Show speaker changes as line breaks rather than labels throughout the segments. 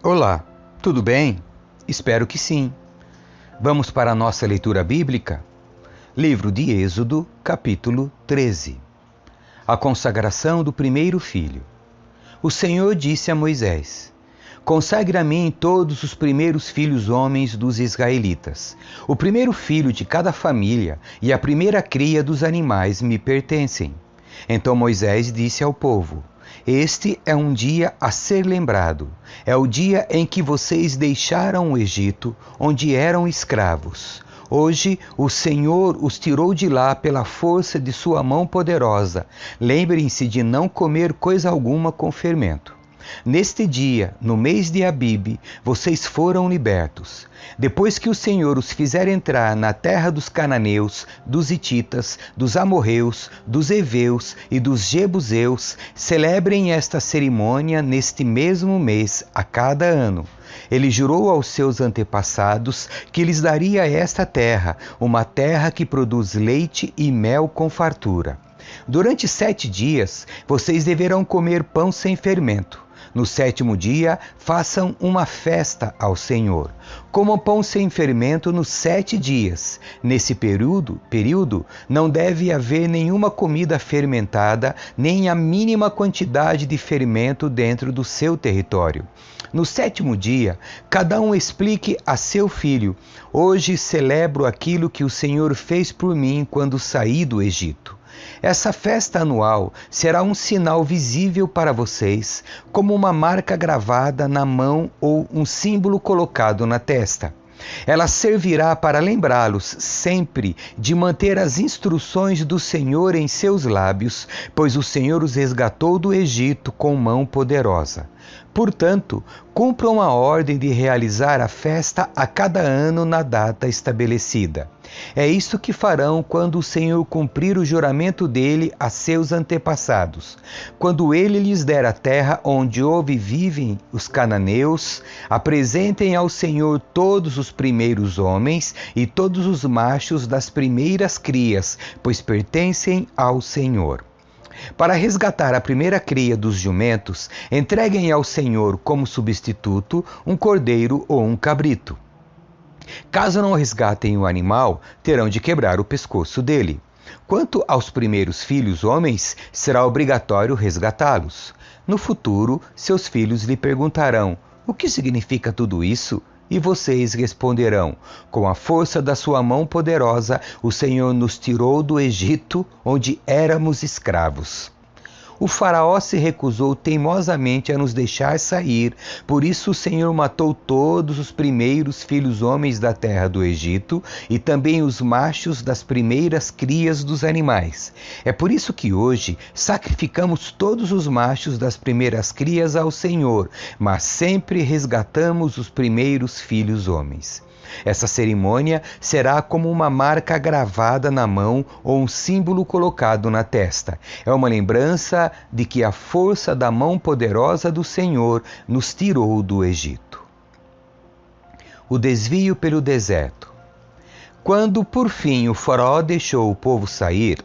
Olá, tudo bem? Espero que sim. Vamos para a nossa leitura bíblica? Livro de Êxodo, capítulo 13. A consagração do primeiro filho. O Senhor disse a Moisés: Consagre a mim todos os primeiros filhos homens dos israelitas. O primeiro filho de cada família e a primeira cria dos animais me pertencem. Então Moisés disse ao povo: Este é um dia a ser lembrado. É o dia em que vocês deixaram o Egito, onde eram escravos. Hoje o Senhor os tirou de lá pela força de sua mão poderosa. Lembrem-se de não comer coisa alguma com fermento. Neste dia, no mês de Abibe, vocês foram libertos. Depois que o Senhor os fizer entrar na terra dos cananeus, dos hititas, dos amorreus, dos heveus e dos jebuseus, celebrem esta cerimônia neste mesmo mês, a cada ano. Ele jurou aos seus antepassados que lhes daria esta terra, uma terra que produz leite e mel com fartura. Durante 7 dias, vocês deverão comer pão sem fermento. No 7º dia, façam uma festa ao Senhor. Comam pão sem fermento nos 7 dias. Nesse período, não deve haver nenhuma comida fermentada, nem a mínima quantidade de fermento dentro do seu território. No 7º dia, cada um explique a seu filho: Hoje celebro aquilo que o Senhor fez por mim quando saí do Egito. Essa festa anual será um sinal visível para vocês, como uma marca gravada na mão ou um símbolo colocado na testa. Ela servirá para lembrá-los sempre de manter as instruções do Senhor em seus lábios, pois o Senhor os resgatou do Egito com mão poderosa. Portanto, cumpram a ordem de realizar a festa a cada ano na data estabelecida. É isto que farão quando o Senhor cumprir o juramento dele a seus antepassados. Quando ele lhes der a terra onde vivem os cananeus, apresentem ao Senhor todos os primeiros homens e todos os machos das primeiras crias, pois pertencem ao Senhor. Para resgatar a primeira cria dos jumentos, entreguem ao Senhor como substituto um cordeiro ou um cabrito. Caso não resgatem o animal, terão de quebrar o pescoço dele. Quanto aos primeiros filhos homens, será obrigatório resgatá-los. No futuro, seus filhos lhe perguntarão: O que significa tudo isso? E vocês responderão: Com a força da sua mão poderosa, o Senhor nos tirou do Egito, onde éramos escravos. O faraó se recusou teimosamente a nos deixar sair, por isso o Senhor matou todos os primeiros filhos homens da terra do Egito e também os machos das primeiras crias dos animais. É por isso que hoje sacrificamos todos os machos das primeiras crias ao Senhor, mas sempre resgatamos os primeiros filhos homens. Essa cerimônia será como uma marca gravada na mão ou um símbolo colocado na testa. É uma lembrança de que a força da mão poderosa do Senhor nos tirou do Egito. O desvio pelo deserto. Quando, por fim, o faraó deixou o povo sair,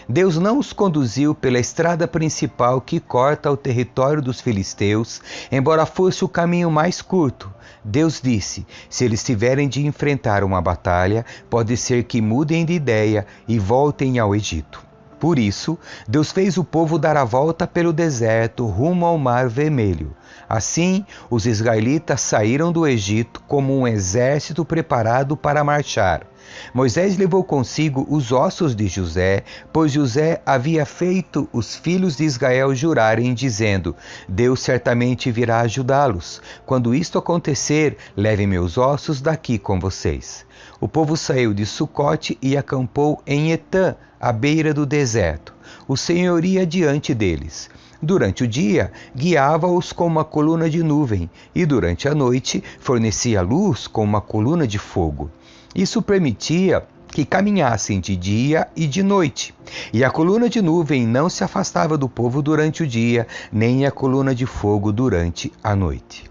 Deus não os conduziu pela estrada principal que corta o território dos filisteus, embora fosse o caminho mais curto. Deus disse: se eles tiverem de enfrentar uma batalha, pode ser que mudem de ideia e voltem ao Egito. Por isso, Deus fez o povo dar a volta pelo deserto rumo ao Mar Vermelho. Assim, os israelitas saíram do Egito como um exército preparado para marchar. Moisés levou consigo os ossos de José, pois José havia feito os filhos de Israel jurarem, dizendo: Deus certamente virá ajudá-los. Quando isto acontecer, levem meus ossos daqui com vocês. O povo saiu de Sucote e acampou em Etã, à beira do deserto. O Senhor ia diante deles. Durante o dia, guiava-os com uma coluna de nuvem, e durante a noite fornecia luz com uma coluna de fogo. Isso permitia que caminhassem de dia e de noite. E a coluna de nuvem não se afastava do povo durante o dia, nem a coluna de fogo durante a noite.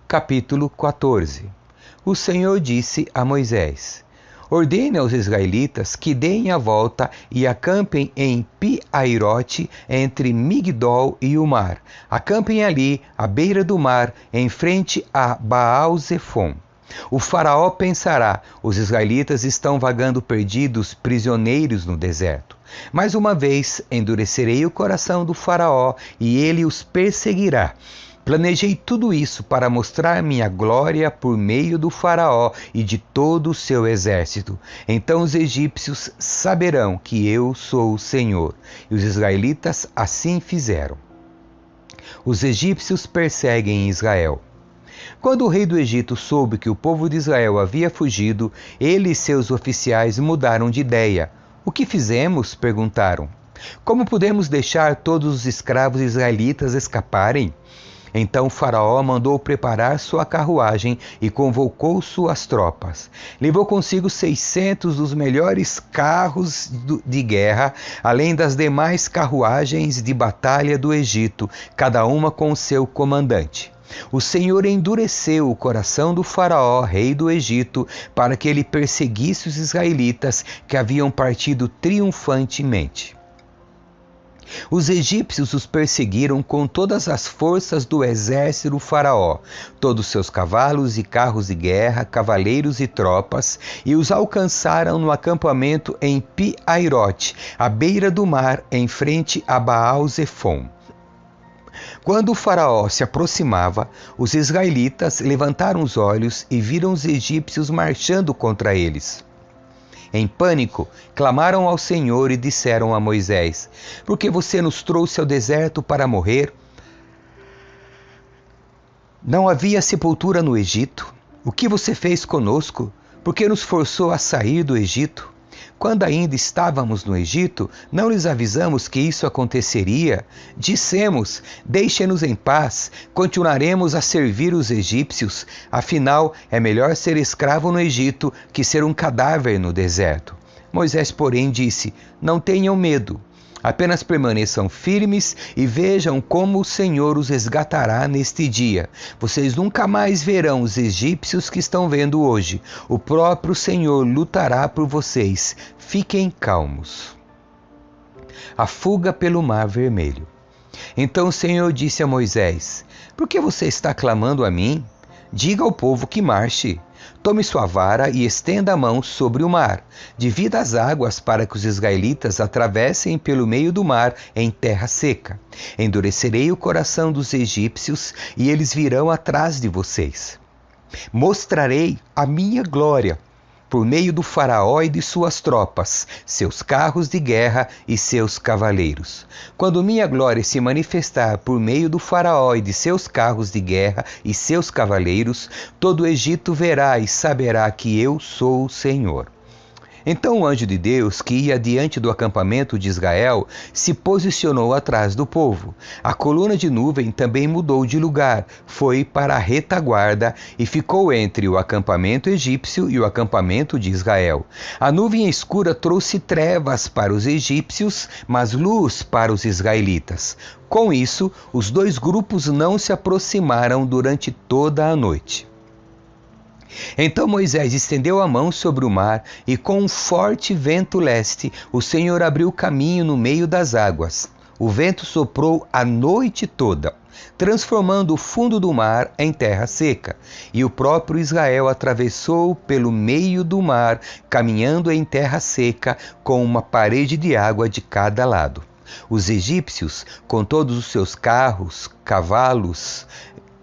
Capítulo 14. O Senhor disse a Moisés: Ordene aos israelitas que deem a volta e acampem em Pi-Hairote, entre Migdol e o mar. Acampem ali, à beira do mar, em frente a Baal-Zefon. O faraó pensará: os israelitas estão vagando perdidos, prisioneiros no deserto. Mais uma vez endurecerei o coração do faraó e ele os perseguirá. Planejei tudo isso para mostrar minha glória por meio do faraó e de todo o seu exército. Então os egípcios saberão que eu sou o Senhor. E os israelitas assim fizeram. Os egípcios perseguem Israel. Quando o rei do Egito soube que o povo de Israel havia fugido, ele e seus oficiais mudaram de ideia. O que fizemos? Perguntaram. Como podemos deixar todos os escravos israelitas escaparem? Então o faraó mandou preparar sua carruagem e convocou suas tropas. Levou consigo 600 dos melhores carros de guerra, além das demais carruagens de batalha do Egito, cada uma com o seu comandante. O Senhor endureceu o coração do faraó, rei do Egito, para que ele perseguisse os israelitas que haviam partido triunfantemente. Os egípcios os perseguiram com todas as forças do exército do faraó, todos seus cavalos e carros de guerra, cavaleiros e tropas, e os alcançaram no acampamento em Pi-Hairote, à beira do mar, em frente a Baal-Zefon. Quando o faraó se aproximava, os israelitas levantaram os olhos e viram os egípcios marchando contra eles. Em pânico, clamaram ao Senhor e disseram a Moisés: por que você nos trouxe ao deserto para morrer? Não havia sepultura no Egito? O que você fez conosco? Por que nos forçou a sair do Egito? Quando ainda estávamos no Egito, não lhes avisamos que isso aconteceria? Dissemos: deixem-nos em paz, continuaremos a servir os egípcios. Afinal, é melhor ser escravo no Egito que ser um cadáver no deserto. Moisés, porém, disse: não tenham medo. Apenas permaneçam firmes e vejam como o Senhor os resgatará neste dia. Vocês nunca mais verão os egípcios que estão vendo hoje. O próprio Senhor lutará por vocês. Fiquem calmos. A fuga pelo Mar Vermelho. Então o Senhor disse a Moisés: por que você está clamando a mim? Diga ao povo que marche. Tome sua vara e estenda a mão sobre o mar. Divida as águas para que os israelitas atravessem pelo meio do mar em terra seca. Endurecerei o coração dos egípcios e eles virão atrás de vocês. Mostrarei a minha glória por meio do faraó e de suas tropas, seus carros de guerra e seus cavaleiros. Quando minha glória se manifestar por meio do faraó e de seus carros de guerra e seus cavaleiros, todo o Egito verá e saberá que eu sou o Senhor. Então o anjo de Deus, que ia diante do acampamento de Israel, se posicionou atrás do povo. A coluna de nuvem também mudou de lugar, foi para a retaguarda e ficou entre o acampamento egípcio e o acampamento de Israel. A nuvem escura trouxe trevas para os egípcios, mas luz para os israelitas. Com isso, os dois grupos não se aproximaram durante toda a noite. Então Moisés estendeu a mão sobre o mar e com um forte vento leste, o Senhor abriu caminho no meio das águas. O vento soprou a noite toda, transformando o fundo do mar em terra seca. E o próprio Israel atravessou pelo meio do mar, caminhando em terra seca, com uma parede de água de cada lado. Os egípcios, com todos os seus carros, cavalos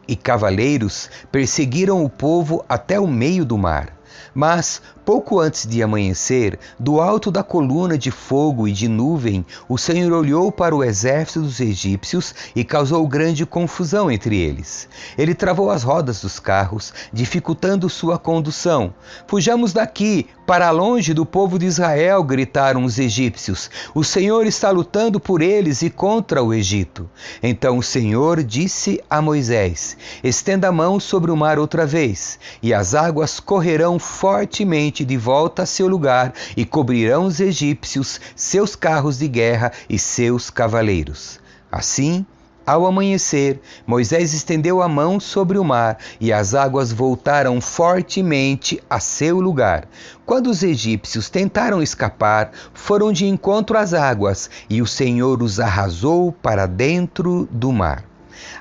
e cavaleiros, perseguiram o povo até o meio do mar. Mas, pouco antes de amanhecer, do alto da coluna de fogo e de nuvem, o Senhor olhou para o exército dos egípcios e causou grande confusão entre eles. Ele travou as rodas dos carros, dificultando sua condução. Fujamos daqui, para longe do povo de Israel, gritaram os egípcios. O Senhor está lutando por eles e contra o Egito. Então o Senhor disse a Moisés: estenda a mão sobre o mar outra vez, e as águas correrão fortemente de volta a seu lugar e cobrirão os egípcios, seus carros de guerra e seus cavaleiros. Assim, Ao amanhecer, Moisés estendeu a mão sobre o mar e as águas voltaram fortemente a seu lugar. Quando os egípcios tentaram escapar, foram de encontro às águas e o Senhor os arrasou para dentro do mar.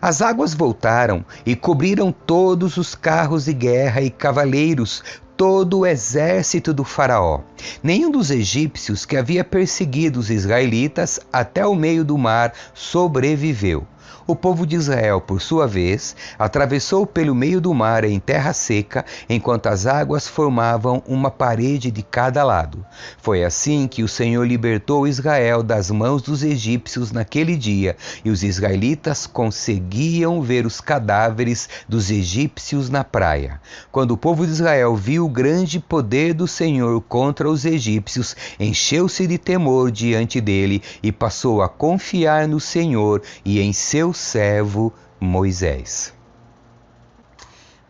As águas voltaram e cobriram todos os carros de guerra e cavaleiros, todo o exército do faraó. Nenhum dos egípcios que havia perseguido os israelitas até o meio do mar sobreviveu. O povo de Israel, por sua vez, atravessou pelo meio do mar em terra seca, enquanto as águas formavam uma parede de cada lado. Foi assim que o Senhor libertou Israel das mãos dos egípcios naquele dia, e os israelitas conseguiam ver os cadáveres dos egípcios na praia. Quando o povo de Israel viu o grande poder do Senhor contra os egípcios, encheu-se de temor diante dele e passou a confiar no Senhor e em seu servo Moisés.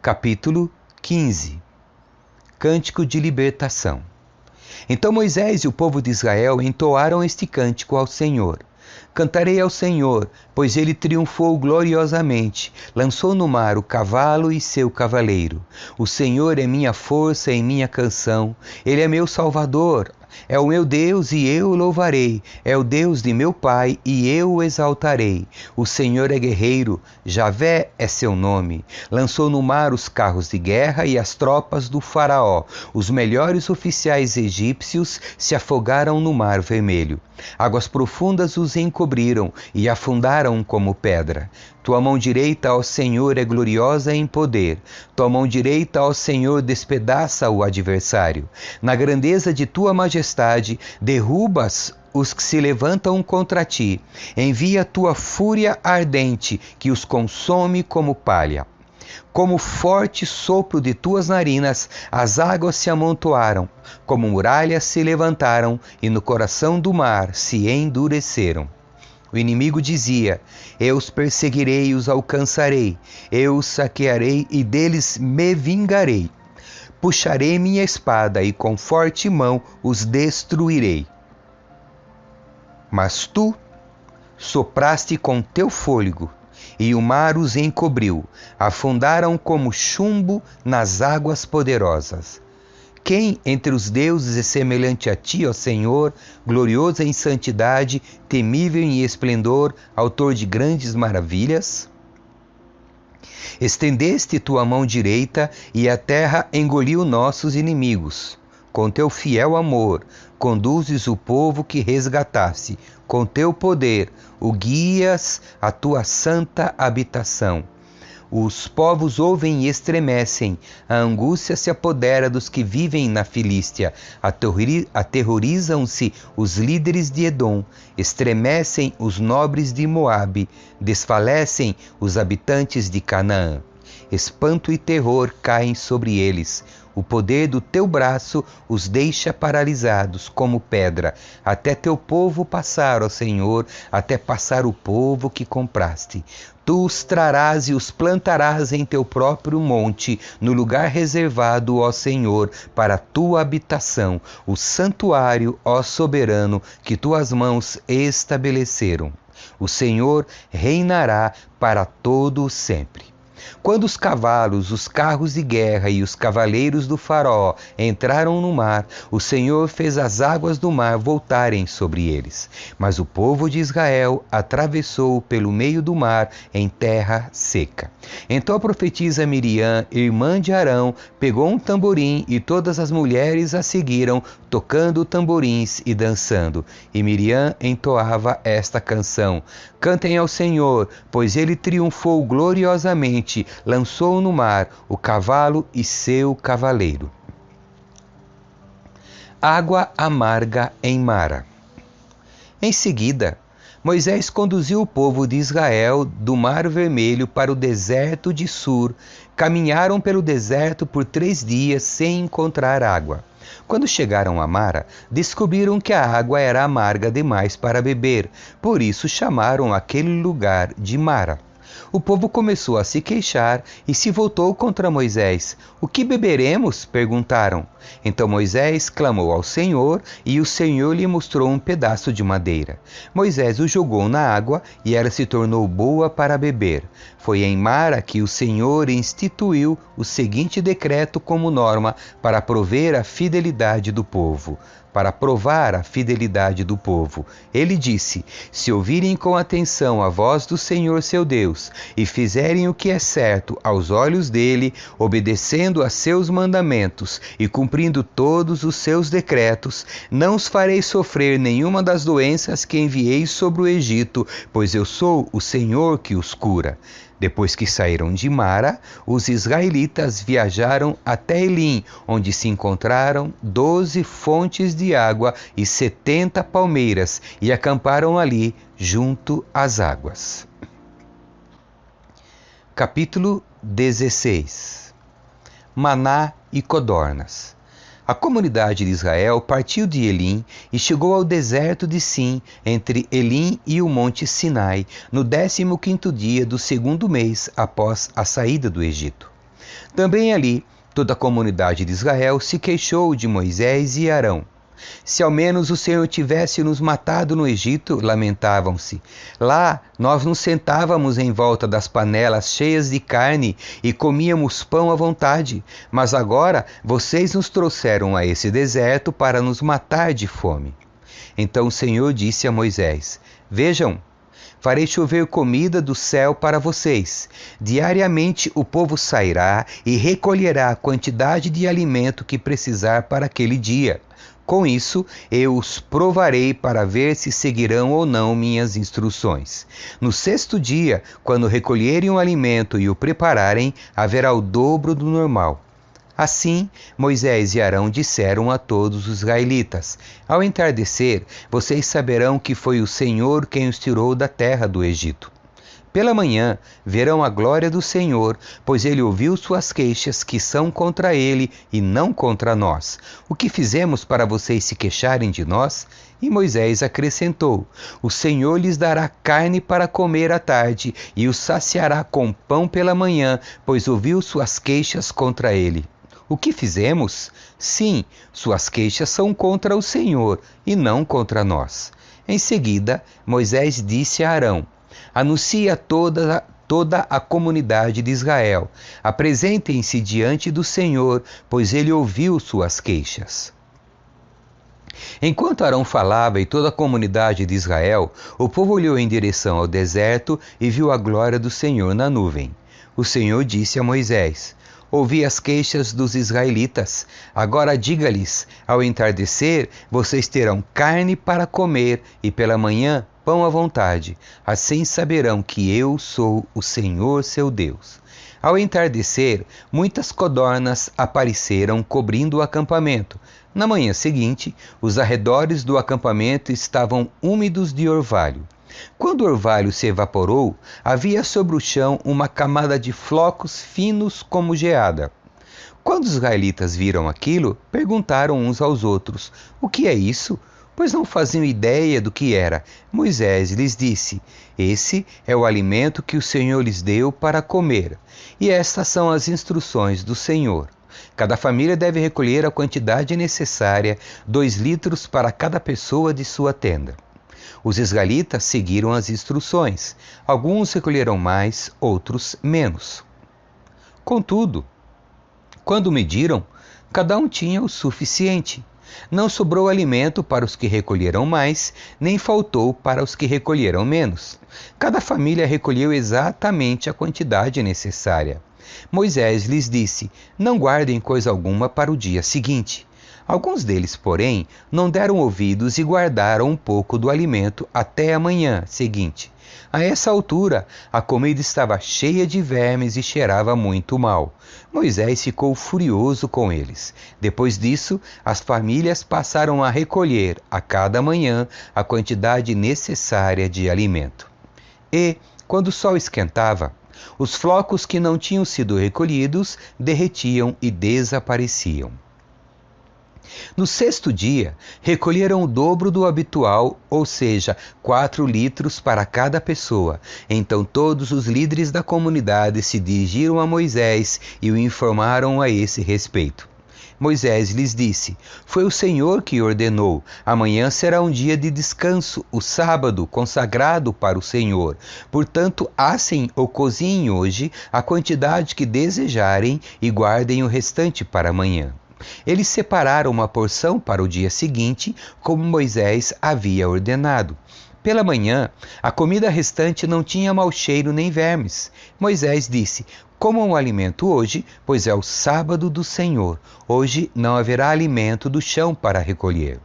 Capítulo 15. Cântico de libertação. Então Moisés e o povo de Israel entoaram este cântico ao Senhor. Cantarei ao Senhor, pois ele triunfou gloriosamente, lançou no mar o cavalo e seu cavaleiro. O Senhor é minha força e minha canção, ele é meu Salvador. É o meu Deus e eu o louvarei, é o Deus de meu pai e eu o exaltarei. O Senhor é guerreiro, Javé é seu nome. Lançou no mar os carros de guerra e as tropas do faraó. Os melhores oficiais egípcios se afogaram no mar vermelho. Águas profundas os encobriram e afundaram como pedra. Tua mão direita, ó Senhor, é gloriosa em poder. Tua mão direita, ó Senhor, despedaça o adversário. Na grandeza de tua majestade, derrubas os que se levantam contra ti. Envia tua fúria ardente, que os consome como palha. Como forte sopro de tuas narinas, as águas se amontoaram, como muralhas se levantaram, e no coração do mar se endureceram. O inimigo dizia: eu os perseguirei e os alcançarei, eu os saquearei e deles me vingarei. Puxarei minha espada e com forte mão os destruirei. Mas tu sopraste com teu fôlego, e o mar os encobriu, afundaram como chumbo nas águas poderosas. Quem entre os deuses é semelhante a ti, ó Senhor, glorioso em santidade, temível em esplendor, autor de grandes maravilhas? Estendeste tua mão direita e a terra engoliu nossos inimigos. Com teu fiel amor, conduzes o povo que resgataste. Com teu poder, o guias à tua santa habitação. Os povos ouvem e estremecem, a angústia se apodera dos que vivem na Filístia, aterrorizam-se os líderes de Edom, estremecem os nobres de Moabe, desfalecem os habitantes de Canaã. Espanto e terror caem sobre eles. O poder do teu braço os deixa paralisados como pedra, até teu povo passar, ó Senhor, até passar o povo que compraste. Tu os trarás e os plantarás em teu próprio monte, no lugar reservado, ó Senhor, para a tua habitação, o santuário, ó soberano, que tuas mãos estabeleceram. O Senhor reinará para todo o sempre. Quando os cavalos, os carros de guerra e os cavaleiros do faraó entraram no mar, o Senhor fez as águas do mar voltarem sobre eles. Mas o povo de Israel atravessou pelo meio do mar em terra seca. Então a profetisa Miriam, irmã de Arão, pegou um tamborim e todas as mulheres a seguiram, tocando tamborins e dançando. E Miriam entoava esta canção: Cantem ao Senhor, pois ele triunfou gloriosamente, lançou no mar o cavalo e seu cavaleiro. Água amarga em Mara. Em seguida, Moisés conduziu o povo de Israel do Mar Vermelho para o deserto de Sur. Caminharam pelo deserto por 3 dias sem encontrar água. Quando chegaram a Mara, descobriram que a água era amarga demais para beber, por isso chamaram aquele lugar de Mara. O povo começou a se queixar e se voltou contra Moisés. O que beberemos? Perguntaram. Então Moisés clamou ao Senhor e o Senhor lhe mostrou um pedaço de madeira. Moisés o jogou na água e ela se tornou boa para beber. Foi em Mara que o Senhor instituiu o seguinte decreto como norma para prover a fidelidade do povo. Para provar a fidelidade do povo, ele disse: se ouvirem com atenção a voz do Senhor seu Deus e fizerem o que é certo aos olhos dele, obedecendo a seus mandamentos e cumprindo todos os seus decretos, não os farei sofrer nenhuma das doenças que enviei sobre o Egito, pois eu sou o Senhor que os cura. Depois que saíram de Mara, os israelitas viajaram até Elim, onde se encontraram 12 fontes de água e 70 palmeiras, e acamparam ali, junto às águas. Capítulo 16. Maná e codornas. A comunidade de Israel partiu de Elim e chegou ao deserto de Sim, entre Elim e o monte Sinai, no 15º dia do 2º mês após a saída do Egito. Também ali, toda a comunidade de Israel se queixou de Moisés e Arão. Se ao menos o Senhor tivesse nos matado no Egito, lamentavam-se. Lá nós nos sentávamos em volta das panelas cheias de carne e comíamos pão à vontade. Mas agora vocês nos trouxeram a esse deserto para nos matar de fome. Então o Senhor disse a Moisés: vejam, farei chover comida do céu para vocês. Diariamente o povo sairá e recolherá a quantidade de alimento que precisar para aquele dia. Com isso, eu os provarei para ver se seguirão ou não minhas instruções. No 6º dia, quando recolherem o alimento e o prepararem, haverá o dobro do normal. Assim, Moisés e Arão disseram a todos os israelitas: ao entardecer, vocês saberão que foi o Senhor quem os tirou da terra do Egito. Pela manhã verão a glória do Senhor, pois ele ouviu suas queixas que são contra ele e não contra nós. O que fizemos para vocês se queixarem de nós? E Moisés acrescentou: o Senhor lhes dará carne para comer à tarde e os saciará com pão pela manhã, pois ouviu suas queixas contra ele. O que fizemos? Sim, suas queixas são contra o Senhor e não contra nós. Em seguida, Moisés disse a Arão: anuncie a toda a comunidade de Israel: apresentem-se diante do Senhor, pois ele ouviu suas queixas. Enquanto Arão falava e toda a comunidade de Israel, o povo olhou em direção ao deserto e viu a glória do Senhor na nuvem. O Senhor disse a Moisés: ouvi as queixas dos israelitas. Agora diga-lhes: ao entardecer, vocês terão carne para comer e pela manhã pão à vontade. Assim saberão que eu sou o Senhor seu Deus. Ao entardecer, muitas codornas apareceram cobrindo o acampamento. Na manhã seguinte, os arredores do acampamento estavam úmidos de orvalho. Quando o orvalho se evaporou, havia sobre o chão uma camada de flocos finos como geada. Quando os israelitas viram aquilo, perguntaram uns aos outros: o que é isso? Pois não faziam ideia do que era. Moisés lhes disse: esse é o alimento que o Senhor lhes deu para comer. E estas são as instruções do Senhor. Cada família deve recolher a quantidade necessária, 2 litros para cada pessoa de sua tenda. Os israelitas seguiram as instruções. Alguns recolheram mais, outros menos. Contudo, quando mediram, cada um tinha o suficiente. Não sobrou alimento para os que recolheram mais, nem faltou para os que recolheram menos. Cada família recolheu exatamente a quantidade necessária. Moisés lhes disse: não guardem coisa alguma para o dia seguinte. Alguns deles, porém, não deram ouvidos e guardaram um pouco do alimento até a manhã seguinte. A essa altura, a comida estava cheia de vermes e cheirava muito mal. Moisés ficou furioso com eles. Depois disso, as famílias passaram a recolher, a cada manhã, a quantidade necessária de alimento. E, quando o sol esquentava, os flocos que não tinham sido recolhidos derretiam e desapareciam. No sexto dia, recolheram o dobro do habitual, ou seja, 4 litros para cada pessoa. Então todos os líderes da comunidade se dirigiram a Moisés e o informaram a esse respeito. Moisés lhes disse: foi o Senhor que ordenou. Amanhã será um dia de descanso, o sábado, consagrado para o Senhor. Portanto, assem ou cozinhem hoje a quantidade que desejarem e guardem o restante para amanhã. Eles separaram uma porção para o dia seguinte, como Moisés havia ordenado. Pela manhã, a comida restante não tinha mau cheiro nem vermes. Moisés disse: comam o alimento hoje, pois é o sábado do Senhor. Hoje não haverá alimento do chão para recolher.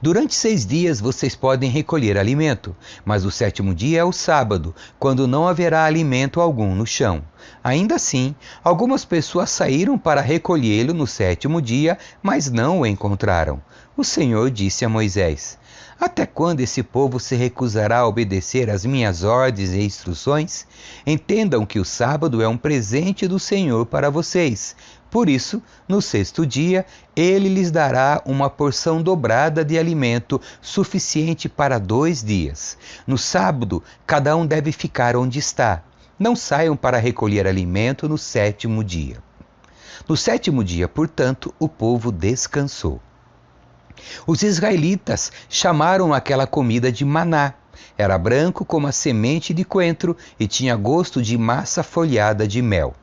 Durante 6 dias vocês podem recolher alimento, mas o 7º dia é o sábado, quando não haverá alimento algum no chão. Ainda assim, algumas pessoas saíram para recolhê-lo no 7º dia, mas não o encontraram. O Senhor disse a Moisés: até quando esse povo se recusará a obedecer às minhas ordens e instruções? Entendam que o sábado é um presente do Senhor para vocês. Por isso, no 6º dia, ele lhes dará uma porção dobrada de alimento suficiente para 2 dias. No sábado, cada um deve ficar onde está. Não saiam para recolher alimento no 7º dia. No 7º dia, portanto, o povo descansou. Os israelitas chamaram aquela comida de maná. Era branco como a semente de coentro e tinha gosto de massa folhada de mel.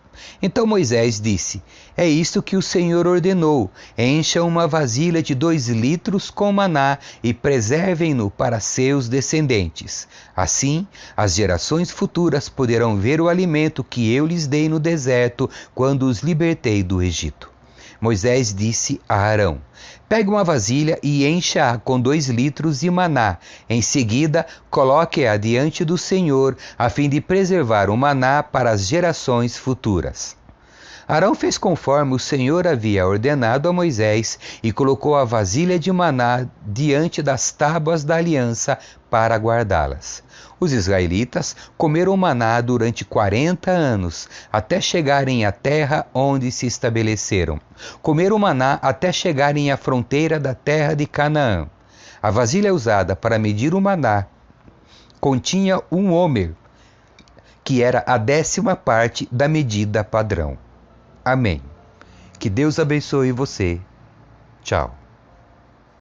Então Moisés disse: é isto que o Senhor ordenou: encham uma vasilha de 2 litros com maná e preservem-no para seus descendentes. Assim, as gerações futuras poderão ver o alimento que eu lhes dei no deserto quando os libertei do Egito. Moisés disse a Arão: pegue uma vasilha e encha-a com 2 litros de maná. Em seguida, coloque-a diante do Senhor, a fim de preservar o maná para as gerações futuras. Arão fez conforme o Senhor havia ordenado a Moisés e colocou a vasilha de maná diante das tábuas da aliança para guardá-las. Os israelitas comeram maná durante 40 anos, até chegarem à terra onde se estabeleceram. Comeram maná até chegarem à fronteira da terra de Canaã. A vasilha usada para medir o maná continha 1 homer, que era a 10ª parte da medida padrão. Amém. Que Deus abençoe você. Tchau.